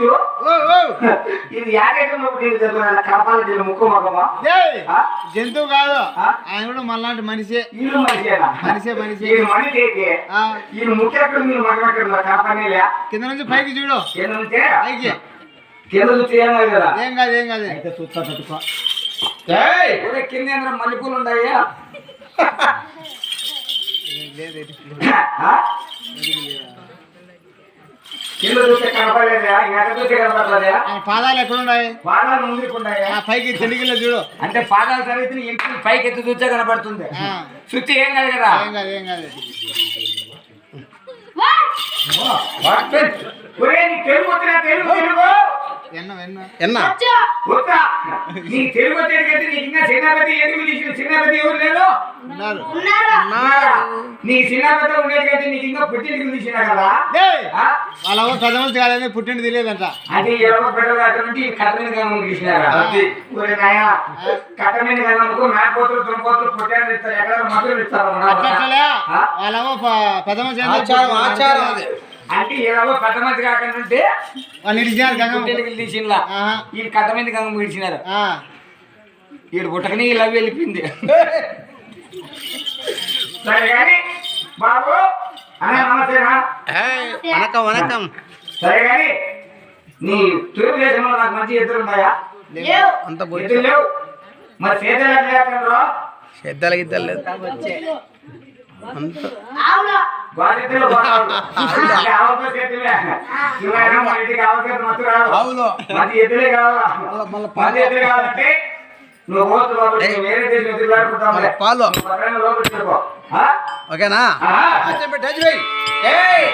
చెట్టు ఇది యాగంలో కడపాలి జిల్లా ముక్కు మొగమా జంతువు కాదు ఆయన కూడా మనలాంటి మనిషి వీళ్ళు మనిషేనా మనిషే మనిషి వీళ్ళు మనిషి అయితే వీళ్ళు ముఖ్యక్కడ మీరు మగనక్కడ కడపనేలే కింద నుంచి పైకి చూడు కింద నుంచే పైకి కింద నుంచి ఏం కాదు కదా ఏం కాదు ఏం కాదు అయితే చూస్తా తట్టుకో కింద ఏమైనా మల్లెపూలు ఉన్నాయా కింద చూస్తే కనపడలేదా ఎక్కడ చూస్తే కనపడలేదా పాదాలు ఎక్కడున్నాయి పాదాలు ముందుకున్నాయా పైకి తెలిగిలో చూడు అంటే పాదాలు సరిగ్గా ఎంపీ పైకి ఎత్తి చూస్తే కనపడుతుంది చుట్టి ఏం కాదు కదా ఏం కాదు ఏం కాదు తెలుగు వచ్చినా తెలుగు తెలుగు ఎన్న ఎన్న ఎన్న వస్తా నీ తెలుగు వచ్చేటికైతే నీకు ఇంకా చిన్నపతి ఎదుగు తీసిన చిన్నపతి ఎవరు లేదు నీ చిన్నపతి ఉండేటికైతే నీకు ఇంకా పుట్టింటికి తీసినా కదా వాళ్ళ పెద్ద మంది కాదని పుట్టింటి తెలియదంట అది ఎవరో బిడ్డలు అటువంటి కట్టమైన గంగం తీసినారా కట్టమైన గంగంకు మేకపోతులు దున్నపోతులు పుట్టాడు ఇస్తారు ఎక్కడ మధులు ఇస్తారు వాళ్ళేమో పెద్ద మంది ఆచారం అది అంటే ఏదో పెద్ద మంది కాకంటే వాళ్ళు ఇడిచినారు గంగమ్మ తీసినలా ఈ కథ మీద గంగమ్మ విడిచినారు ఈడు పుట్టకని ఇలా వెళ్ళిపోయింది సరే కానీ బాబు నమస్తేనా వనకం వనకం సరే కానీ నీ తూర్పు దేశంలో నాకు మంచి ఎద్దులు ఉన్నాయా అంత ఎద్దులు లేవు మరి సేదలు ఎట్లా చేస్తాడు పెద్దల గిద్దలు లేదు అంత బాధ్యతలు ఆవుతో చేతులే ఇవైనా మన ఇంటికి ఆవుతో మత్తు రాదు మంచి ఎద్దులే కావాలా మంచి ఎద్దులు కావాలంటే నువ్వు పోతు లోపలికి వేరే దేశం ఎదురు ఆడుకుంటావు పాలు లోపలికి వెళ్ళిపో ఓకేనా ఏయ్